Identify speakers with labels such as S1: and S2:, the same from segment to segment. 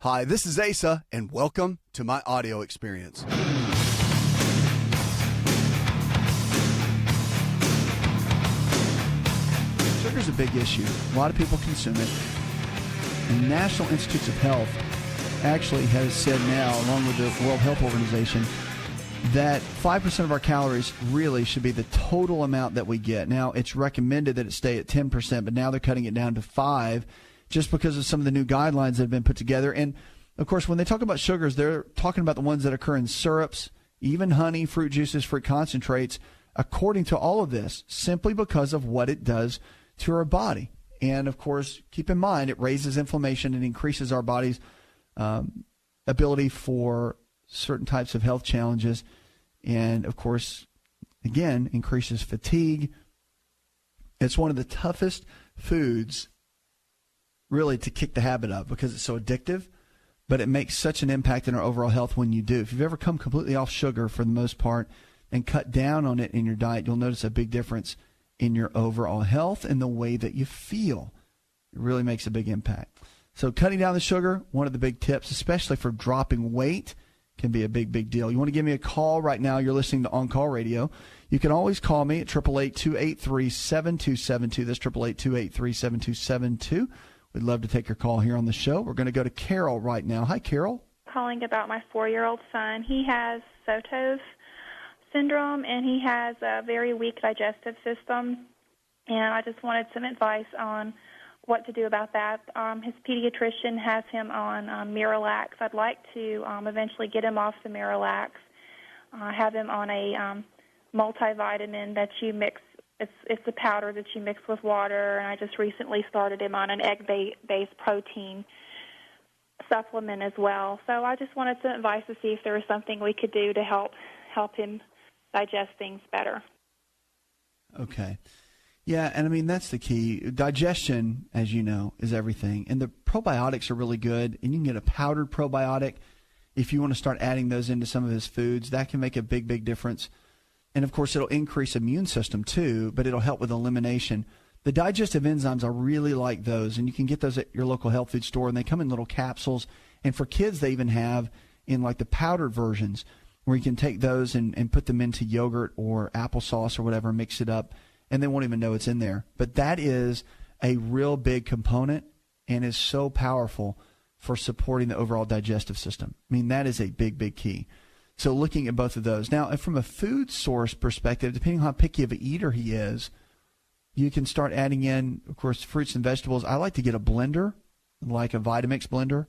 S1: Hi, this is Asa, and welcome to my audio experience. Sugar is a big issue. A lot of people consume it. And the National Institutes of Health actually has said now, along with the World Health Organization, that 5% of our calories really should be the total amount that we get. Now, it's recommended that it stay at 10%, but now they're cutting it down to 5% just because of some of the new guidelines that have been put together. And, of course, when they talk about sugars, they're talking about the ones that occur in syrups, even honey, fruit juices, fruit concentrates, according to all of this, simply because of what it does to our body. And, of course, keep in mind, it raises inflammation and increases our body's ability for certain types of health challenges. And, of course, again, increases fatigue. It's one of the toughest foods, really, to kick the habit of because it's so addictive. But it makes such an impact in our overall health when you do. If you've ever come completely off sugar for the most part and cut down on it in your diet, you'll notice a big difference in your overall health and the way that you feel. It really makes a big impact. So cutting down the sugar, one of the big tips, especially for dropping weight, can be a big, big deal. You want to give me a call right now. You're listening to On Call Radio. You can always call me at 888-283-7272. That's 888-283-7272. We'd love to take your call here on the show. We're going to go to Carol right now. Hi, Carol.
S2: Calling about my 4-year-old son. He has Sotos syndrome, and he has a very weak digestive system. And I just wanted some advice on what to do about that. His pediatrician has him on Miralax. I'd like to eventually get him off the Miralax, have him on a multivitamin that you mix. It's a powder that you mix with water, and I just recently started him on an egg-based protein supplement as well. So I just wanted some advice to see if there was something we could do to help him digest things better.
S1: Okay. Yeah, and I mean, that's the key. Digestion, as you know, is everything. And the probiotics are really good, and you can get a powdered probiotic if you want to start adding those into some of his foods. That can make a big, big difference. And, of course, it'll increase immune system, too, but it'll help with elimination. The digestive enzymes, I really like those, and you can get those at your local health food store, and they come in little capsules. And for kids, they even have in, like, the powdered versions where you can take those and put them into yogurt or applesauce or whatever, mix it up, and they won't even know it's in there. But that is a real big component and is so powerful for supporting the overall digestive system. I mean, that is a big, big key. So looking at both of those. Now, from a food source perspective, depending on how picky of an eater he is, you can start adding in, of course, fruits and vegetables. I like to get a blender, like a Vitamix blender,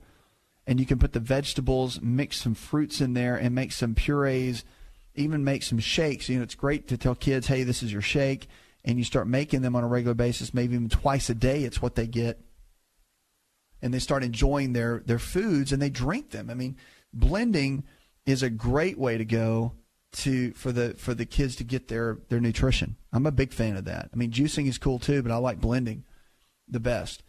S1: and you can put the vegetables, mix some fruits in there, and make some purees, even make some shakes. You know, it's great to tell kids, hey, this is your shake, and you start making them on a regular basis, maybe even twice a day. It's what they get. And they start enjoying their foods, and they drink them. I mean, blending is a great way to go for the kids to get their nutrition. I'm a big fan of that. I mean, juicing is cool too, but I like blending the best.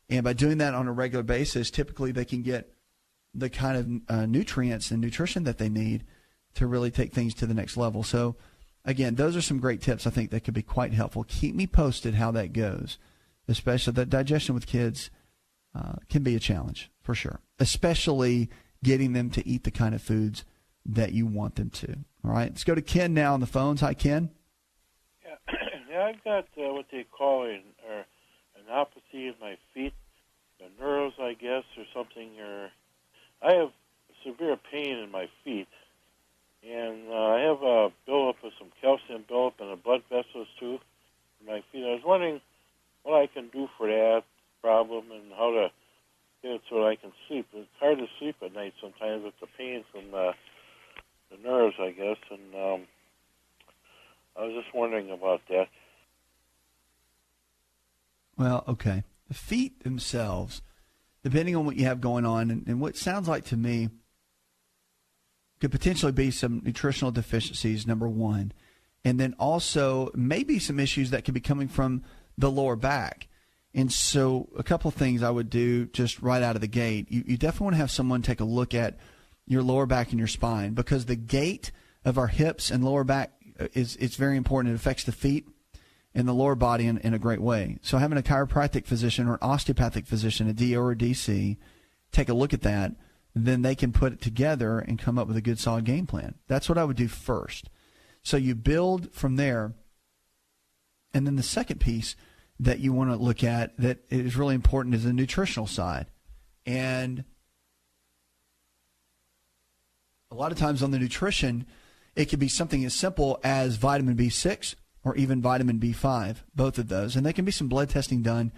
S1: And by doing that on a regular basis, typically they can get the kind of nutrients and nutrition that they need to really take things to the next level. So, again, those are some great tips I think that could be quite helpful. Keep me posted how that goes, especially that digestion with kids can be a challenge for sure, especially getting them to eat the kind of foods that you want them to. All right, let's go to Ken now on the phones. Hi, Ken.
S3: Yeah, I've got what they call an neuropathy in my feet, the nerves, I guess, or something. Or I have severe pain in my feet, and I have a buildup of some calcium buildup in the blood vessels too in my feet. I was wondering what I can do for that problem and how to get it so I can sleep. It's hard to sleep at night sometimes with the pain from the nerves, I guess, and I was just wondering about that.
S1: Well, okay. The feet themselves, depending on what you have going on, and what sounds like to me could potentially be some nutritional deficiencies, number one, and then also maybe some issues that could be coming from the lower back. And so a couple of things I would do just right out of the gate. You definitely want to have someone take a look at your lower back and your spine, because the gait of our hips and lower back it's very important. It affects the feet and the lower body in a great way. So having a chiropractic physician or an osteopathic physician, a DO or a DC, take a look at that, then they can put it together and come up with a good, solid game plan. That's what I would do first. So you build from there. And then the second piece that you want to look at that is really important is the nutritional side. And a lot of times on the nutrition, it could be something as simple as vitamin B6 or even vitamin B5, both of those. And there can be some blood testing done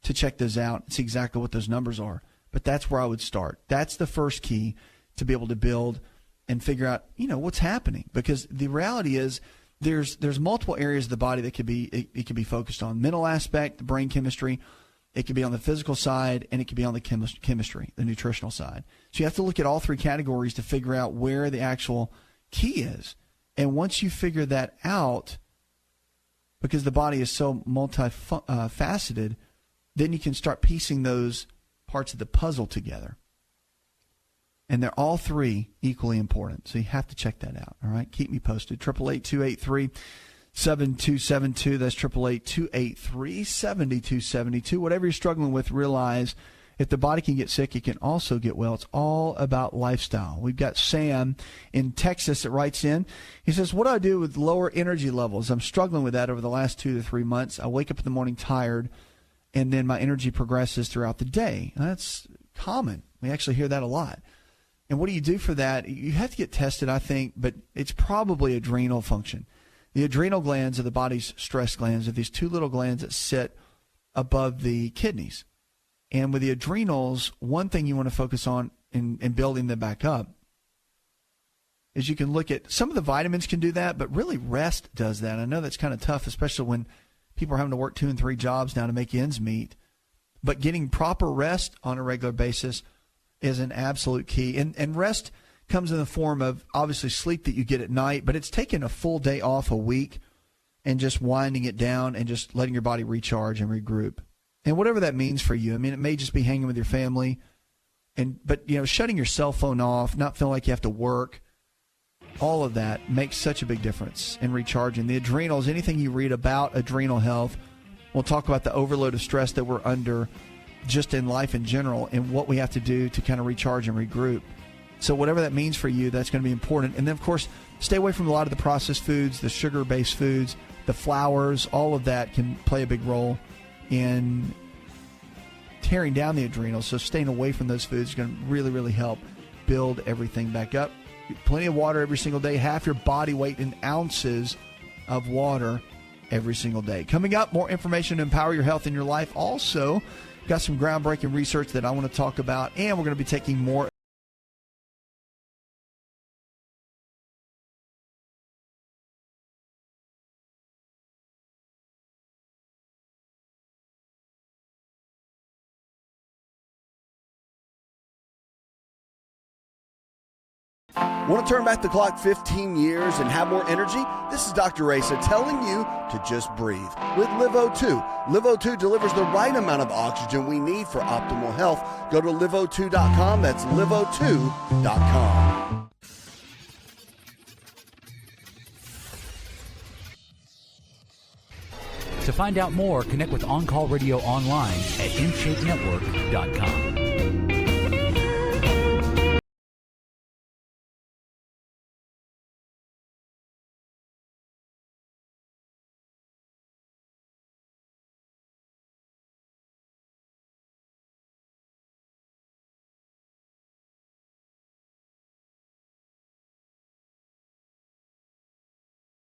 S1: to check those out and see exactly what those numbers are. But that's where I would start. That's the first key to be able to build and figure out, what's happening. Because the reality is there's multiple areas of the body that it could be focused on. Mental aspect, the brain chemistry. It could be on the physical side, and it could be on the chemistry, the nutritional side. So you have to look at all three categories to figure out where the actual key is. And once you figure that out, because the body is so multifaceted, then you can start piecing those parts of the puzzle together. And they're all three equally important. So you have to check that out. All right? Keep me posted. 888-283-7272. That's 888-283-7272. Whatever you're struggling with, realize if the body can get sick, it can also get well. It's all about lifestyle. We've got Sam in Texas that writes in. He says, what do I do with lower energy levels? I'm struggling with that over the last 2 to 3 months. I wake up in the morning tired, and then my energy progresses throughout the day. That's common. We actually hear that a lot. And what do you do for that? You have to get tested, I think, but it's probably adrenal function. The adrenal glands are the body's stress glands. Are these two little glands that sit above the kidneys. And with the adrenals, one thing you want to focus on in building them back up is you can look at some of the vitamins can do that, but really rest does that. I know that's kind of tough, especially when people are having to work 2 and 3 jobs now to make ends meet. But getting proper rest on a regular basis is an absolute key. And rest comes in the form of obviously sleep that you get at night, but it's taking a full day off a week and just winding it down and just letting your body recharge and regroup. And whatever that means for you. I mean, it may just be hanging with your family, but shutting your cell phone off, not feeling like you have to work, all of that makes such a big difference in recharging. The adrenals, anything you read about adrenal health, we'll talk about the overload of stress that we're under just in life in general and what we have to do to kind of recharge and regroup. So whatever that means for you, that's going to be important. And then, of course, stay away from a lot of the processed foods, the sugar-based foods, the flours. All of that can play a big role in tearing down the adrenals. So staying away from those foods is going to really, really help build everything back up. Plenty of water every single day. Half your body weight in ounces of water every single day. Coming up, more information to empower your health in your life. Also, got some groundbreaking research that I want to talk about, and we're going to be taking more.
S4: Want to turn back the clock 15 years and have more energy? This is Dr. Raisa telling you to just breathe with LiveO2. LiveO2 delivers the right amount of oxygen we need for optimal health. Go to liveO2.com. That's liveO2.com.
S5: To find out more, connect with On Call Radio online at InShapeNetwork.com.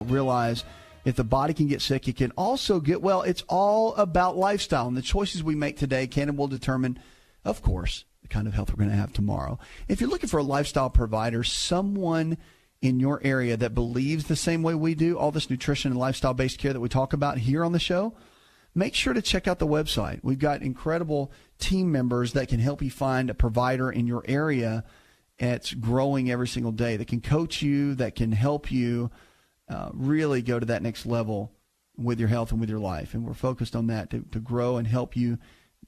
S1: Realize if the body can get sick, it can also get well. It's all about lifestyle, and the choices we make today can and will determine, of course, the kind of health we're going to have tomorrow. If you're looking for a lifestyle provider, someone in your area that believes the same way we do, all this nutrition and lifestyle-based care that we talk about here on the show, make sure to check out the website. We've got incredible team members that can help you find a provider in your area. It's growing every single day that can coach you, that can help you really go to that next level with your health and with your life. And we're focused on that to grow and help you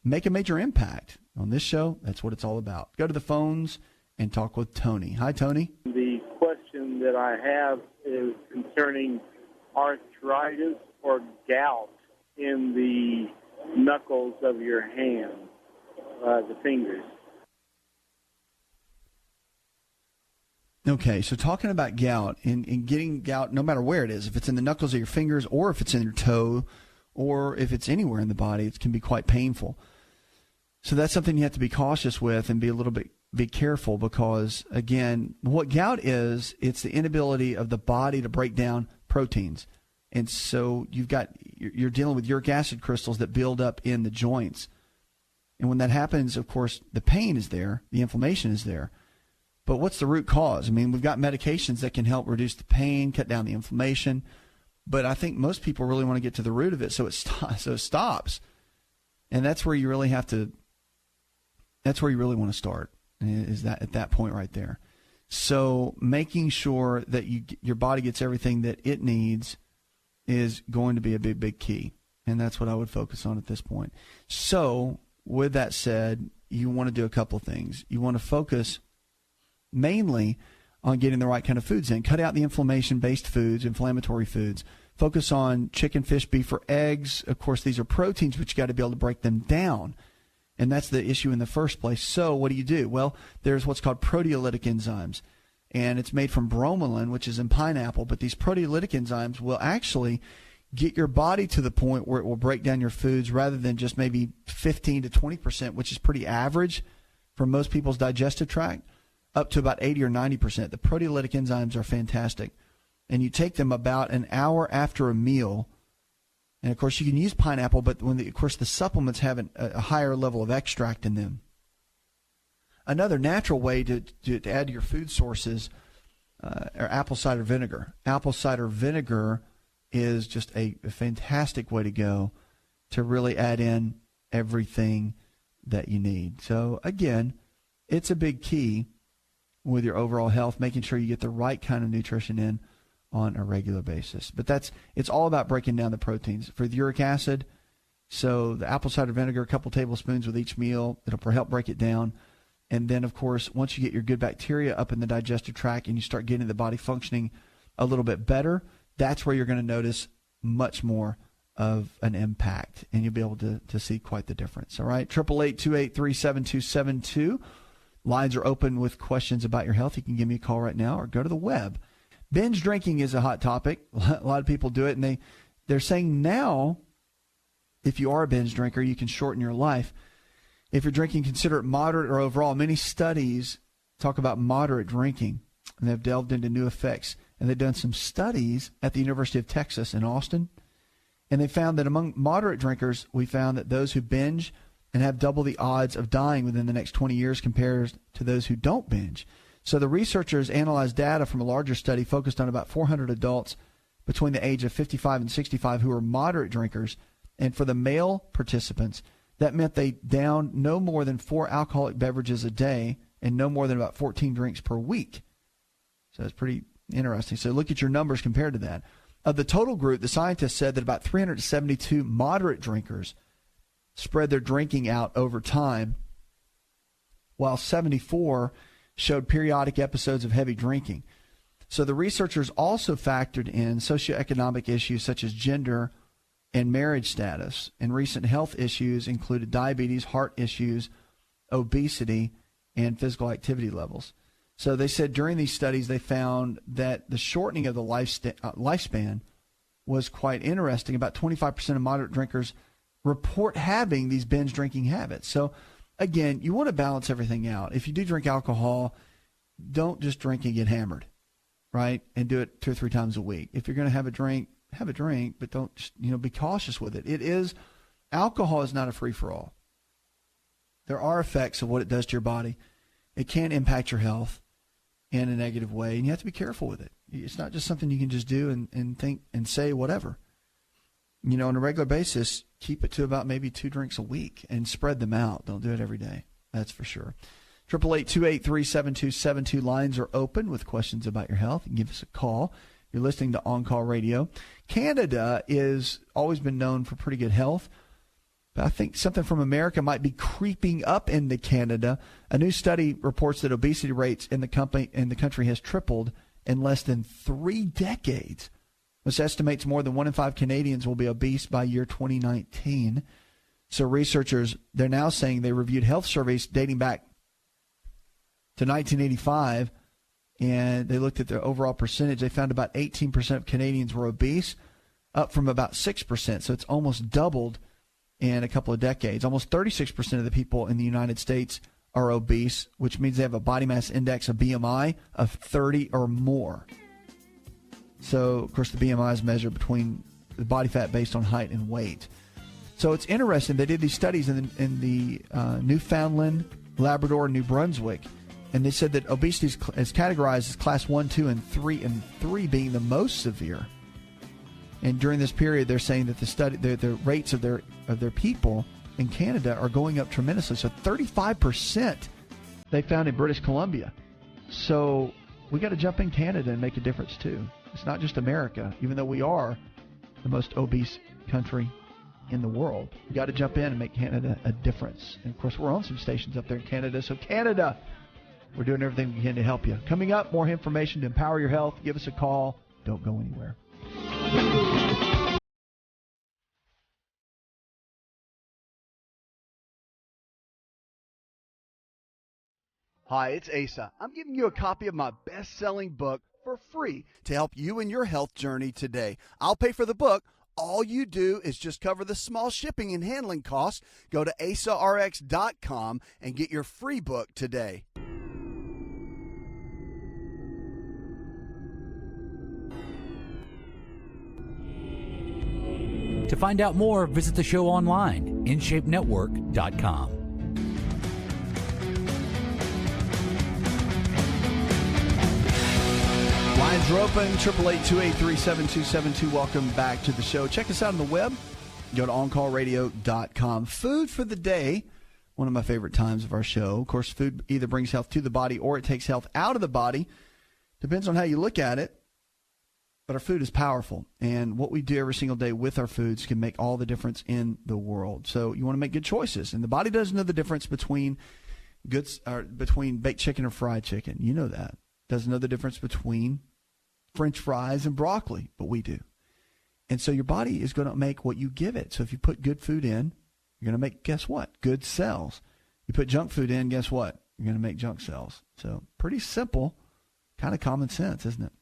S1: make a major impact. On this show, that's what it's all about. Go to the phones and talk with Tony. Hi, Tony.
S6: The question that I have is concerning arthritis or gout in the knuckles of your hand, the fingers.
S1: Okay, so talking about gout and getting gout, no matter where it is, if it's in the knuckles of your fingers or if it's in your toe or if it's anywhere in the body, it can be quite painful. So that's something you have to be cautious with and be careful because, again, what gout is, it's the inability of the body to break down proteins. And so you're dealing with uric acid crystals that build up in the joints. And when that happens, of course, the pain is there, the inflammation is there. But what's the root cause? I mean, we've got medications that can help reduce the pain, cut down the inflammation. But I think most people really want to get to the root of it so it stops. And that's where you really want to start, is that at that point right there. So making sure that your body gets everything that it needs is going to be a big, big key. And that's what I would focus on at this point. So with that said, you want to do a couple of things. You want to focus mainly on getting the right kind of foods in. Cut out the inflammation-based foods, inflammatory foods. Focus on chicken, fish, beef, or eggs. Of course, these are proteins, but you got to be able to break them down. And that's the issue in the first place. So what do? Well, there's what's called proteolytic enzymes. And it's made from bromelain, which is in pineapple. But these proteolytic enzymes will actually get your body to the point where it will break down your foods rather than just maybe 15 to 20%, which is pretty average for most people's digestive tract, up to about 80 or 90%. The proteolytic enzymes are fantastic. And you take them about an hour after a meal. And, of course, you can use pineapple, but of course, the supplements have a higher level of extract in them. Another natural way to add to your food sources are apple cider vinegar. Apple cider vinegar is just a fantastic way to go to really add in everything that you need. So, again, it's a big key with your overall health, making sure you get the right kind of nutrition in on a regular basis. But it's all about breaking down the proteins. For the uric acid, so the apple cider vinegar, a couple tablespoons with each meal, it'll help break it down. And then, of course, once you get your good bacteria up in the digestive tract and you start getting the body functioning a little bit better, that's where you're going to notice much more of an impact, and you'll be able to see quite the difference. All right, 888-283-7272. Lines are open with questions about your health. You can give me a call right now or go to the web. Binge drinking is a hot topic. A lot of people do it, and they're saying now, if you are a binge drinker, you can shorten your life. If you're drinking, consider it moderate or overall. Many studies talk about moderate drinking, and they've delved into new effects. And they've done some studies at the University of Texas in Austin, and they found that among moderate drinkers, we found that those who binge and have double the odds of dying within the next 20 years compared to those who don't binge. So the researchers analyzed data from a larger study focused on about 400 adults between the age of 55 and 65 who were moderate drinkers. And for the male participants, that meant they downed no more than 4 alcoholic beverages a day and no more than about 14 drinks per week. So it's pretty interesting. So look at your numbers compared to that. Of the total group, the scientists said that about 372 moderate drinkers spread their drinking out over time, while 74 showed periodic episodes of heavy drinking. So the researchers also factored in socioeconomic issues such as gender and marriage status, and recent health issues included diabetes, heart issues, obesity, and physical activity levels. So they said during these studies they found that the shortening of the lifespan was quite interesting. About 25% of moderate drinkers report having these binge drinking habits. So, again, you want to balance everything out. If you do drink alcohol, don't just drink and get hammered, right? And do it 2 or 3 times a week. If you're going to have a drink, but don't just, be cautious with it. Alcohol is not a free-for-all. There are effects of what it does to your body. It can impact your health in a negative way, and you have to be careful with it. It's not just something you can just do and think and say whatever. On a regular basis, keep it to about maybe 2 drinks a week and spread them out. Don't do it every day. That's for sure. 888-283-7272. Lines are open with questions about your health. You can give us a call. You're listening to On Call Radio. Canada is always been known for pretty good health, but I think something from America might be creeping up into Canada. A new study reports that obesity rates in the country has tripled in less than 3 decades. This estimates more than 1 in 5 Canadians will be obese by year 2019. So researchers, they're now saying they reviewed health surveys dating back to 1985 and they looked at their overall percentage. They found about 18% of Canadians were obese, up from about 6%. So it's almost doubled in a couple of decades. Almost 36% of the people in the United States are obese, which means they have a body mass index, a BMI, of 30 or more. So, of course, the BMI is measured between the body fat based on height and weight. So it's interesting. They did these studies in the Newfoundland, Labrador, and New Brunswick, and they said that obesity is categorized as class 1, 2, and 3 being the most severe. And during this period, they're saying that the rates of their people in Canada are going up tremendously. So 35% they found in British Columbia. So we got to jump in Canada and make a difference too. It's not just America, even though we are the most obese country in the world. We got to jump in and make Canada a difference. And of course, we're on some stations up there in Canada. So Canada, we're doing everything we can to help you. Coming up, more information to empower your health. Give us a call. Don't go anywhere.
S4: Hi, it's Asa. I'm giving you a copy of my best-selling book for free to help you in your health journey today. I'll pay for the book. All you do is just cover the small shipping and handling costs. Go to asarx.com and get your free book today.
S5: To find out more, visit the show online, InShapeNetwork.com.
S1: Lines are open, 888-283-7272. Welcome back to the show. Check us out on the web. Go to OnCallRadio.com. Food for the day, one of my favorite times of our show. Of course, food either brings health to the body or it takes health out of the body. Depends on how you look at it. But our food is powerful, and what we do every single day with our foods can make all the difference in the world. So you want to make good choices, and the body doesn't know the difference between baked chicken or fried chicken. You know that. Doesn't know the difference between French fries and broccoli, but we do. And so your body is going to make what you give it. So if you put good food in, you're going to make, guess what? Good cells. You put junk food in, guess what? You're going to make junk cells. So pretty simple, kind of common sense, isn't it?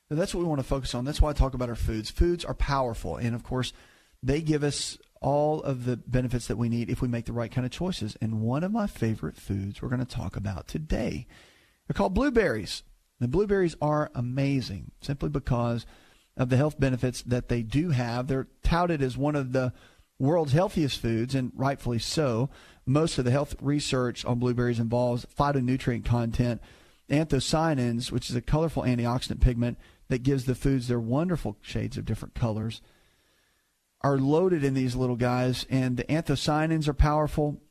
S1: So that's what we want to focus on. That's why I talk about our foods. Foods are powerful, and of course, they give us all of the benefits that we need if we make the right kind of choices. And one of my favorite foods we're going to talk about today, they're called blueberries. The blueberries are amazing simply because of the health benefits that they do have. They're touted as one of the world's healthiest foods, and rightfully so. Most of the health research on blueberries involves phytonutrient content, anthocyanins, which is a colorful antioxidant pigment that gives the foods their wonderful shades of different colors, are loaded in these little guys. And the anthocyanins are powerful.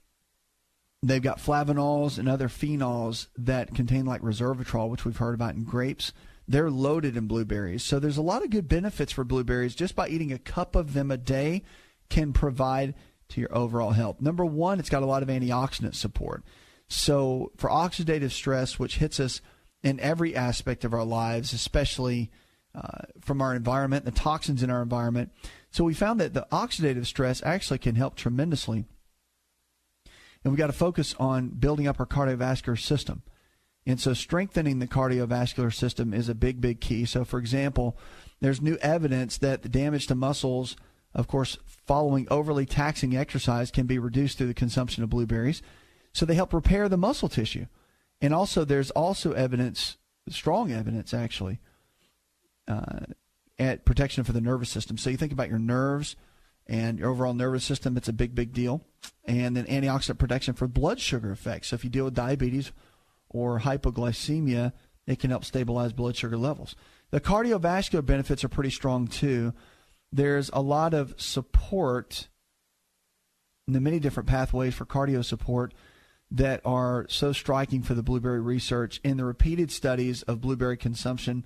S1: They've got flavonols and other phenols that contain like resveratrol, which we've heard about in grapes. They're loaded in blueberries. So there's a lot of good benefits for blueberries. Just by eating a cup of them a day can provide to your overall health. Number one, it's got a lot of antioxidant support. So for oxidative stress, which hits us in every aspect of our lives, especially from our environment, the toxins in our environment. So we found that the oxidative stress actually can help tremendously. And we got to focus on building up our cardiovascular system. And so strengthening the cardiovascular system is a big, big key. So, for example, there's new evidence that the damage to muscles, of course, following overly taxing exercise can be reduced through the consumption of blueberries. So they help repair the muscle tissue. And also there's also evidence, strong evidence actually, at protection for the nervous system. So you think about your nerves and your overall nervous system, it's a big, big deal. And then antioxidant protection for blood sugar effects. So if you deal with diabetes or hypoglycemia, it can help stabilize blood sugar levels. The cardiovascular benefits are pretty strong too. There's a lot of support in the many different pathways for cardio support that are so striking for the blueberry research. In the repeated studies of blueberry consumption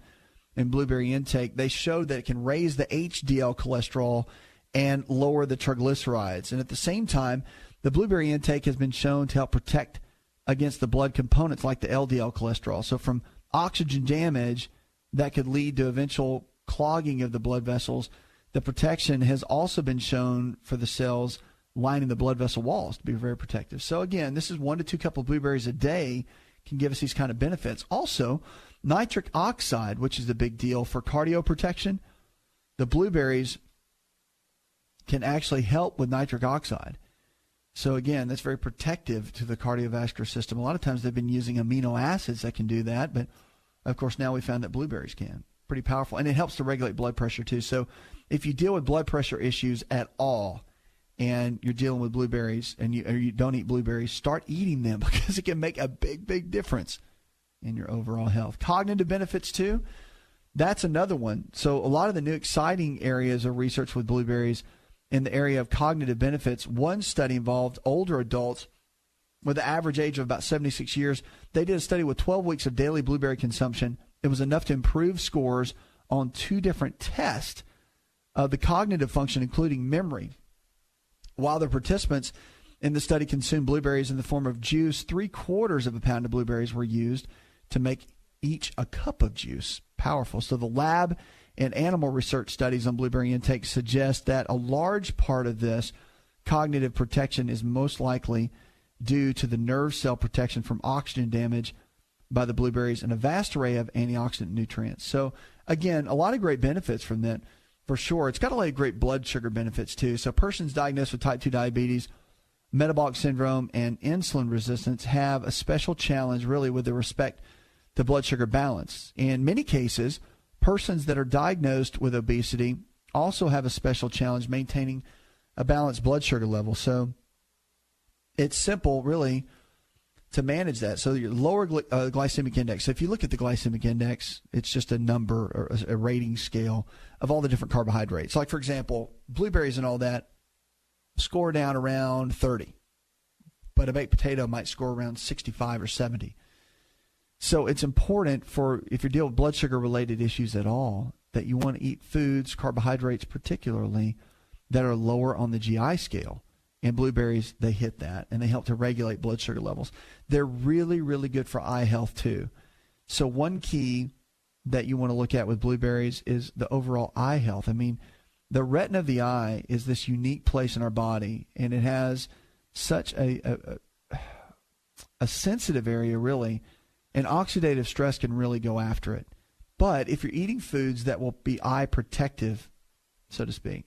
S1: and blueberry intake, they showed that it can raise the HDL cholesterol and lower the triglycerides. And at the same time, the blueberry intake has been shown to help protect against the blood components like the LDL cholesterol. So from oxygen damage that could lead to eventual clogging of the blood vessels, the protection has also been shown for the cells lining the blood vessel walls to be very protective. So again, this is 1 to 2 cups of blueberries a day can give us these kind of benefits. Also, nitric oxide, which is the big deal for cardio protection, the blueberries can actually help with nitric oxide. So again, that's very protective to the cardiovascular system. A lot of times they've been using amino acids that can do that, but of course now we found that blueberries can. Pretty powerful, and it helps to regulate blood pressure too. So if you deal with blood pressure issues at all, and you're dealing with blueberries, and you don't eat blueberries, start eating them because it can make a big, big difference in your overall health. Cognitive benefits too. That's another one. So a lot of the new exciting areas of research with blueberries in the area of cognitive benefits. One study involved older adults with an average age of about 76 years. They did a study with 12 weeks of daily blueberry consumption. It was enough to improve scores on 2 different tests of the cognitive function, including memory. While the participants in the study consumed blueberries in the form of juice, 3/4 of a pound of blueberries were used to make each a cup of juice. Powerful. So the lab and animal research studies on blueberry intake suggest that a large part of this cognitive protection is most likely due to the nerve cell protection from oxygen damage by the blueberries and a vast array of antioxidant nutrients. So again, a lot of great benefits from that for sure. It's got a lot of great blood sugar benefits too. So persons diagnosed with type 2 diabetes, metabolic syndrome, and insulin resistance have a special challenge really with respect to blood sugar balance. In many cases, persons that are diagnosed with obesity also have a special challenge maintaining a balanced blood sugar level. So it's simple, really, to manage that. So your lower glycemic index. So if you look at the glycemic index, it's just a number or a rating scale of all the different carbohydrates. Like, for example, blueberries and all that score down around 30, but a baked potato might score around 65 or 70. So it's important for, if you're dealing with blood sugar related issues at all, that you want to eat foods, carbohydrates particularly, that are lower on the GI scale. And blueberries, they hit that, and they help to regulate blood sugar levels. They're really, really good for eye health too. So one key that you want to look at with blueberries is the overall eye health. I mean, the retina of the eye is this unique place in our body, and it has such a sensitive area, really, and oxidative stress can really go after it. But if you're eating foods that will be eye protective, so to speak,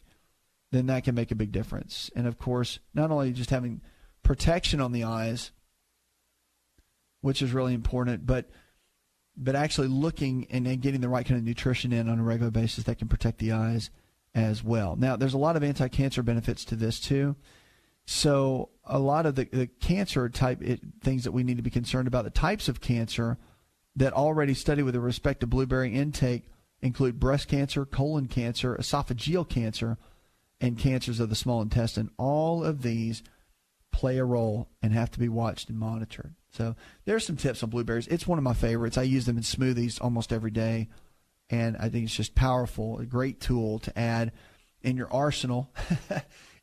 S1: then that can make a big difference. And, of course, not only just having protection on the eyes, which is really important, but actually looking and getting the right kind of nutrition in on a regular basis that can protect the eyes as well. Now, there's a lot of anti-cancer benefits to this, too. So a lot of the cancer type things that we need to be concerned about, the types of cancer that already study with respect to blueberry intake include breast cancer, colon cancer, esophageal cancer, and cancers of the small intestine. All of these play a role and have to be watched and monitored. So there's some tips on blueberries. It's one of my favorites. I use them in smoothies almost every day, and I think it's just powerful, a great tool to add in your arsenal,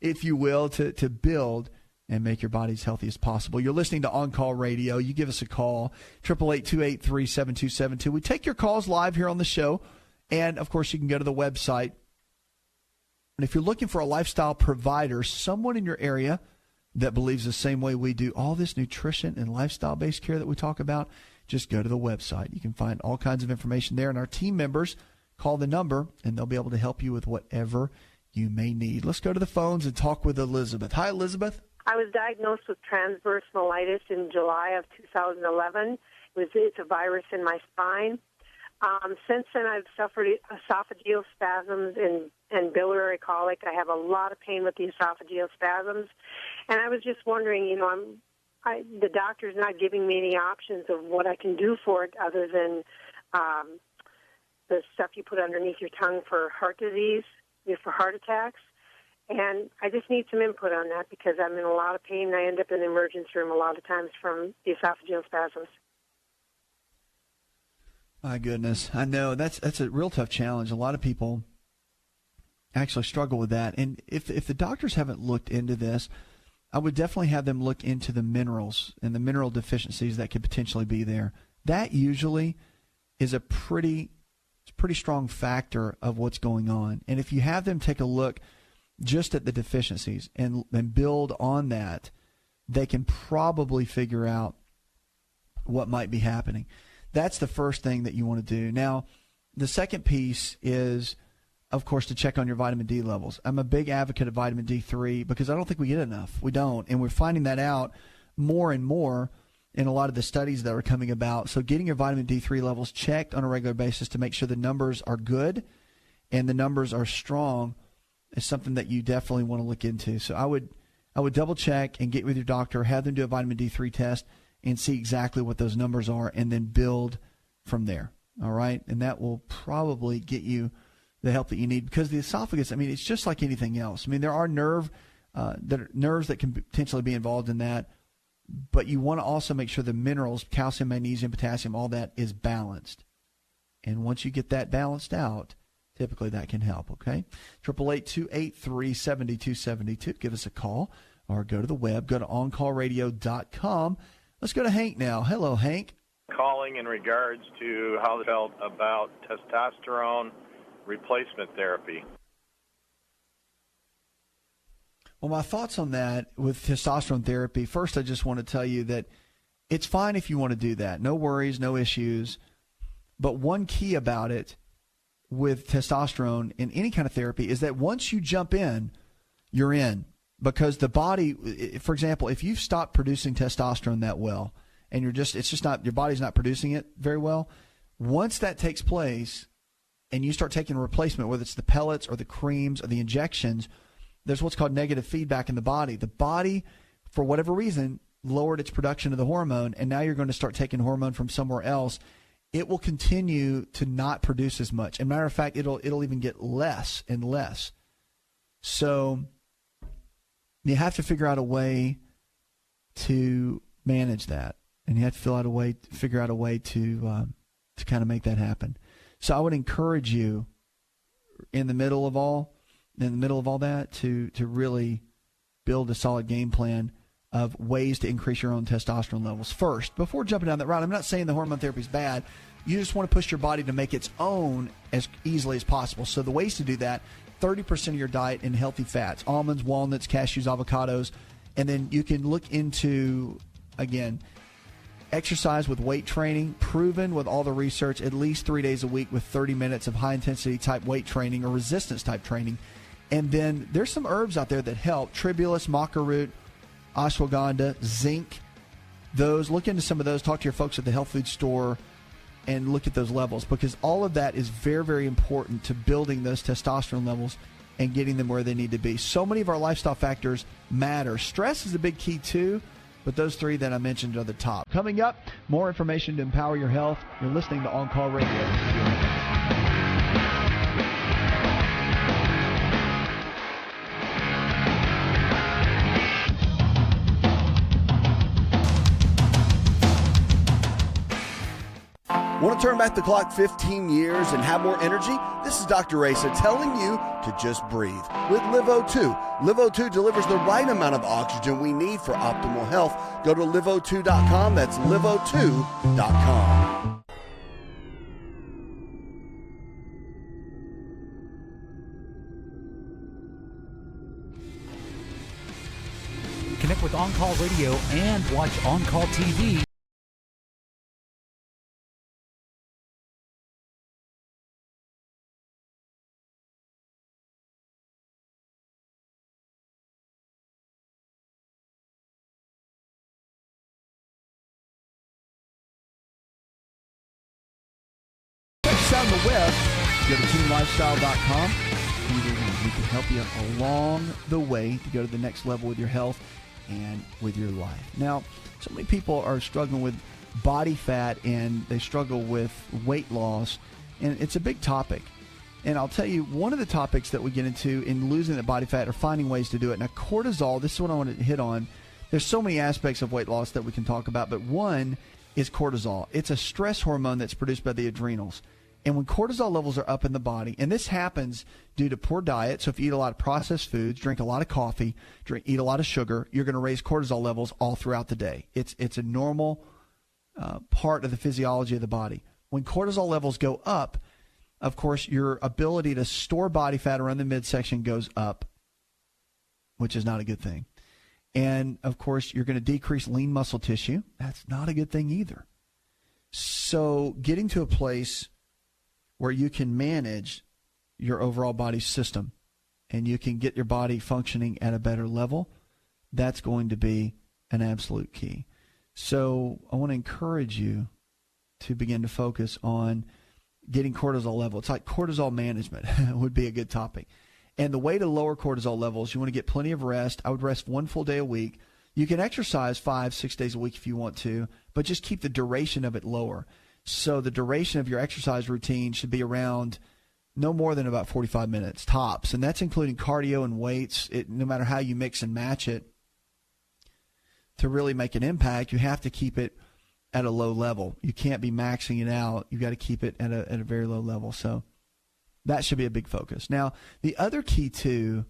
S1: if you will, to build and make your body as healthy as possible. You're listening to On Call Radio. You give us a call, 888-283-7272. We take your calls live here on the show, and, of course, you can go to the website. And if you're looking for a lifestyle provider, someone in your area that believes the same way we do, all this nutrition and lifestyle-based care that we talk about, just go to the website. You can find all kinds of information there. And our team members call the number, and they'll be able to help you with whatever you may need. Let's go to the phones and talk with Elizabeth. Hi, Elizabeth.
S7: I was diagnosed with transverse myelitis in July of 2011. It's a virus in my spine. Since then, I've suffered esophageal spasms and biliary colic. I have a lot of pain with the esophageal spasms. And I was just wondering, the doctor's not giving me any options of what I can do for it other than the stuff you put underneath your tongue for heart disease, for heart attacks. And I just need some input on that because I'm in a lot of pain and I end up in the emergency room a lot of times from the esophageal spasms.
S1: My goodness. I know that's a real tough challenge. A lot of people actually struggle with that. And if the doctors haven't looked into this, I would definitely have them look into the minerals and the mineral deficiencies that could potentially be there. That usually is a pretty strong factor of what's going on. And if you have them take a look just at the deficiencies and build on that, they can probably figure out what might be happening. That's the first thing that you want to do. Now, the second piece is, of course, to check on your vitamin D levels. I'm a big advocate of vitamin D3 because I don't think we get enough. We don't. And we're finding that out more and more in a lot of the studies that are coming about. So getting your vitamin D3 levels checked on a regular basis to make sure the numbers are good and the numbers are strong is something that you definitely want to look into. So I would double check and get with your doctor, have them do a vitamin D3 test and see exactly what those numbers are and then build from there. All right? And that will probably get you the help that you need, because the esophagus, I mean, it's just like anything else. I mean, there are nerves that can potentially be involved in that, but you want to also make sure the minerals, calcium, magnesium, potassium, all that is balanced. And once you get that balanced out, typically that can help, okay? 888-283-7272. Give us a call or go to the web. Go to OnCallRadio.com. Let's go to Hank now. Hello, Hank.
S8: Calling in regards to how they felt about testosterone replacement therapy.
S1: Well, my thoughts on that with testosterone therapy, first I just want to tell you that it's fine if you want to do that. No worries, no issues. But one key about it with testosterone in any kind of therapy is that once you jump in, you're in. Because the body, for example, if you've stopped producing testosterone that well, and your body's not producing it very well, once that takes place and you start taking a replacement, whether it's the pellets or the creams or the injections, there's what's called negative feedback in the body. The body, for whatever reason, lowered its production of the hormone, and now you're going to start taking hormone from somewhere else. It will continue to not produce as much. As a matter of fact, it'll even get less and less. So you have to figure out a way to manage that, and you have to figure out a way to kind of make that happen. So I would encourage you in the middle of all that to really build a solid game plan of ways to increase your own testosterone levels first before jumping down that route. I'm not saying the hormone therapy is bad. You just want to push your body to make its own as easily as possible. So the ways to do that, 30% of your diet in healthy fats, almonds, walnuts, cashews, avocados, and then you can look into, again, exercise with weight training, proven with all the research, at least 3 days a week with 30 minutes of high-intensity type weight training or resistance type training. And then there's some herbs out there that help, tribulus, maca root, ashwagandha, zinc. Those, look into some of those, talk to your folks at the health food store and look at those levels, because all of that is very, very important to building those testosterone levels and getting them where they need to be. So many of our lifestyle factors matter. Stress is a big key too, but those three that I mentioned are the top. Coming up, more information to empower your health. You're listening to On Call Radio.
S4: Want to turn back the clock 15 years and have more energy? This is Dr. Raisa telling you to just breathe with LiveO2. LiveO2 delivers the right amount of oxygen we need for optimal health. Go to LiveO2.com. That's LiveO2.com.
S5: Connect with On Call Radio and watch On Call TV.
S1: On the web, go to teamlifestyle.com. We can help you along the way to go to the next level with your health and with your life. Now, so many people are struggling with body fat and they struggle with weight loss, and it's a big topic. And I'll tell you, one of the topics that we get into in losing the body fat or finding ways to do it. Now, cortisol, this is what I want to hit on. There's so many aspects of weight loss that we can talk about, but one is cortisol. It's a stress hormone that's produced by the adrenals. And when cortisol levels are up in the body, and this happens due to poor diet, so if you eat a lot of processed foods, drink a lot of coffee, eat a lot of sugar, you're going to raise cortisol levels all throughout the day. It's a normal part of the physiology of the body. When cortisol levels go up, of course, your ability to store body fat around the midsection goes up, which is not a good thing. And, of course, you're going to decrease lean muscle tissue. That's not a good thing either. So getting to a place where you can manage your overall body system and you can get your body functioning at a better level, that's going to be an absolute key. So I want to encourage you to begin to focus on getting cortisol level. It's like cortisol management would be a good topic. And the way to lower cortisol levels, you want to get plenty of rest. I would rest 1 full day a week. You can exercise 5-6 days a week if you want to, but just keep the duration of it lower. So the duration of your exercise routine should be around no more than about 45 minutes tops. And that's including cardio and weights. No matter how you mix and match it, to really make an impact, you have to keep it at a low level. You can't be maxing it out. You've got to keep it at a very low level. So that should be a big focus. Now, the other key, too,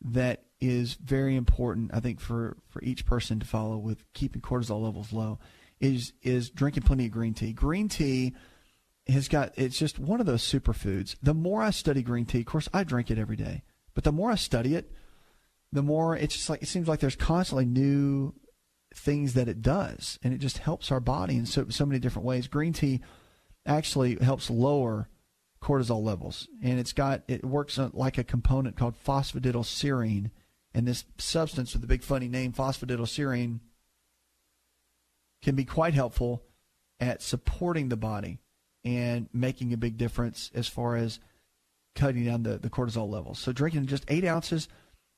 S1: that is very important, I think, for each person to follow with keeping cortisol levels low is drinking plenty of green tea. Green tea it's just one of those superfoods. The more I study green tea, of course, I drink it every day, but the more I study it, the more it's just like, it seems like there's constantly new things that it does, and it just helps our body in so many different ways. Green tea actually helps lower cortisol levels, and it works like a component called phosphatidylserine, and this substance with the big funny name, phosphatidylserine, can be quite helpful at supporting the body and making a big difference as far as cutting down the cortisol levels. So drinking just 8 ounces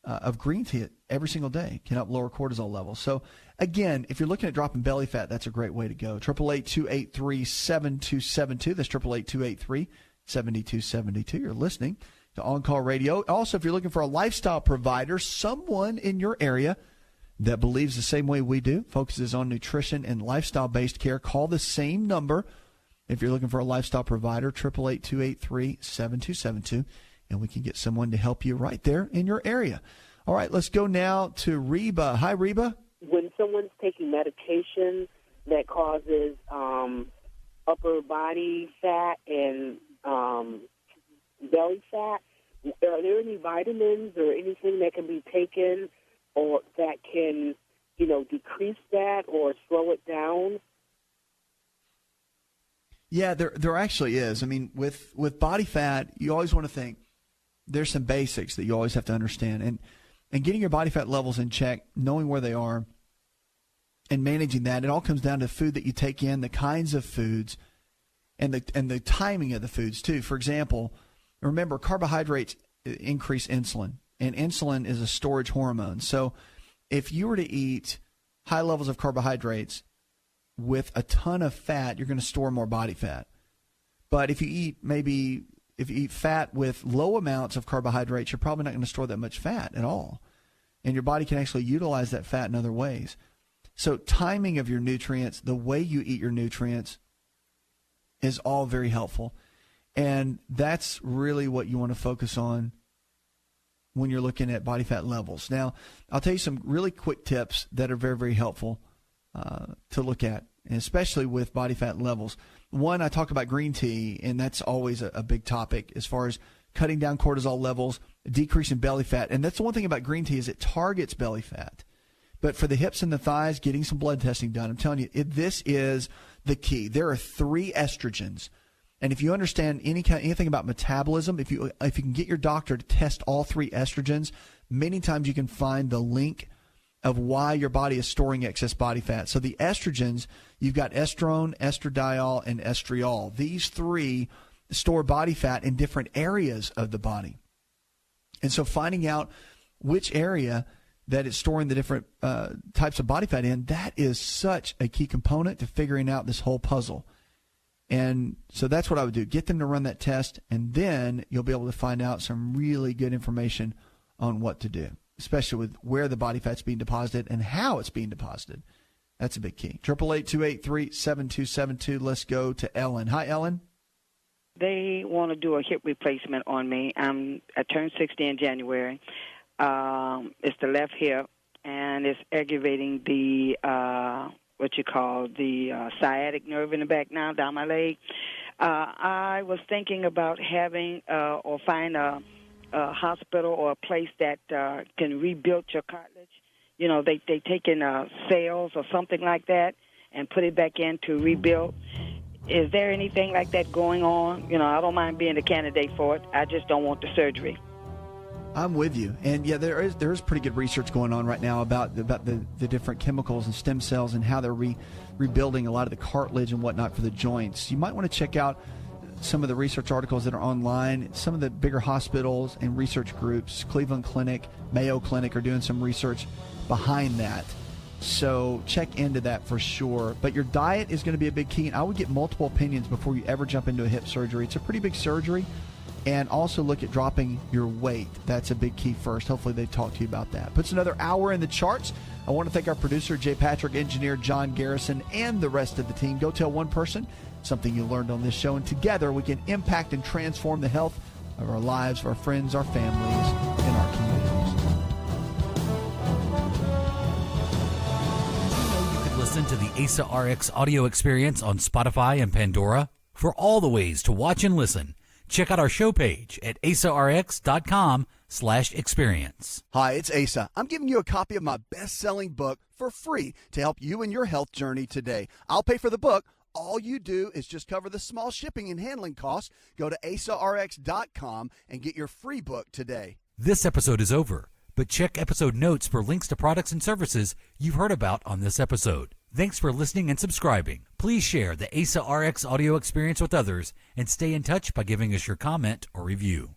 S1: of green tea every single day can help lower cortisol levels. So again, if you're looking at dropping belly fat, that's a great way to go. 888-283-7272. That's 888-283-7272. You're listening to On Call Radio. Also, if you're looking for a lifestyle provider, someone in your area that believes the same way we do, focuses on nutrition and lifestyle-based care, call the same number if you're looking for a lifestyle provider, 888-283-7272. And we can get someone to help you right there in your area. All right, let's go now to Reba. Hi, Reba.
S9: When someone's taking medication that causes upper body fat and belly fat, are there any vitamins or anything that can be taken or that can, decrease that or slow it down?
S1: Yeah, there actually is. I mean, with body fat, you always want to think, there's some basics that you always have to understand. And getting your body fat levels in check, knowing where they are, and managing that, it all comes down to food that you take in, the kinds of foods, and the timing of the foods, too. For example, remember, carbohydrates increase insulin, and insulin is a storage hormone. So if you were to eat high levels of carbohydrates with a ton of fat, you're going to store more body fat. But if you eat fat with low amounts of carbohydrates, you're probably not going to store that much fat at all. And your body can actually utilize that fat in other ways. So timing of your nutrients, the way you eat your nutrients, is all very helpful. And that's really what you want to focus on when you're looking at body fat levels. Now, I'll tell you some really quick tips that are very, very helpful to look at, and especially with body fat levels. One, I talk about green tea, and that's always a big topic as far as cutting down cortisol levels, decreasing belly fat. And that's the one thing about green tea is it targets belly fat. But for the hips and the thighs, getting some blood testing done, I'm telling you, this is the key. There are 3 estrogens. And if you understand anything about metabolism, if you can get your doctor to test all 3 estrogens, many times you can find the link of why your body is storing excess body fat. So the estrogens, you've got estrone, estradiol, and estriol. These 3 store body fat in different areas of the body. And so finding out which area that it's storing the different types of body fat in, that is such a key component to figuring out this whole puzzle. And so that's what I would do. Get them to run that test, and then you'll be able to find out some really good information on what to do, especially with where the body fat's being deposited and how it's being deposited. That's a big key. 888-283-7272. Let's go to Ellen. Hi, Ellen.
S10: They want to do a hip replacement on me. I turned 60 in January. It's the left hip, and it's aggravating the sciatic nerve in the back now, down my leg. I was thinking about having or find a hospital or a place that can rebuild your cartilage. They take in cells or something like that and put it back in to rebuild. Is there anything like that going on? You know, I don't mind being a candidate for it. I just don't want the surgery.
S1: I'm with you, and yeah, there is pretty good research going on right now about the different chemicals and stem cells and how they're rebuilding a lot of the cartilage and whatnot for the joints. You might want to check out some of the research articles that are online. Some of the bigger hospitals and research groups, Cleveland Clinic, Mayo Clinic, are doing some research behind that. So check into that for sure. But your diet is going to be a big key, and I would get multiple opinions before you ever jump into a hip surgery. It's a pretty big surgery. And also look at dropping your weight. That's a big key first. Hopefully they talk to you about that. Puts another hour in the charts. I want to thank our producer, Jay Patrick, engineer John Garrison, and the rest of the team. Go tell one person something you learned on this show, and together we can impact and transform the health of our lives, of our friends, our families, and our communities.
S5: You could listen to the ASA RX audio experience on Spotify and Pandora. For all the ways to watch and listen, check out our show page at asarx.com/experience.
S4: Hi, it's Asa. I'm giving you a copy of my best-selling book for free to help you in your health journey today. I'll pay for the book. All you do is just cover the small shipping and handling costs. Go to asarx.com and get your free book today.
S5: This episode is over, but check episode notes for links to products and services you've heard about on this episode. Thanks for listening and subscribing. Please share the ASA RX audio experience with others and stay in touch by giving us your comment or review.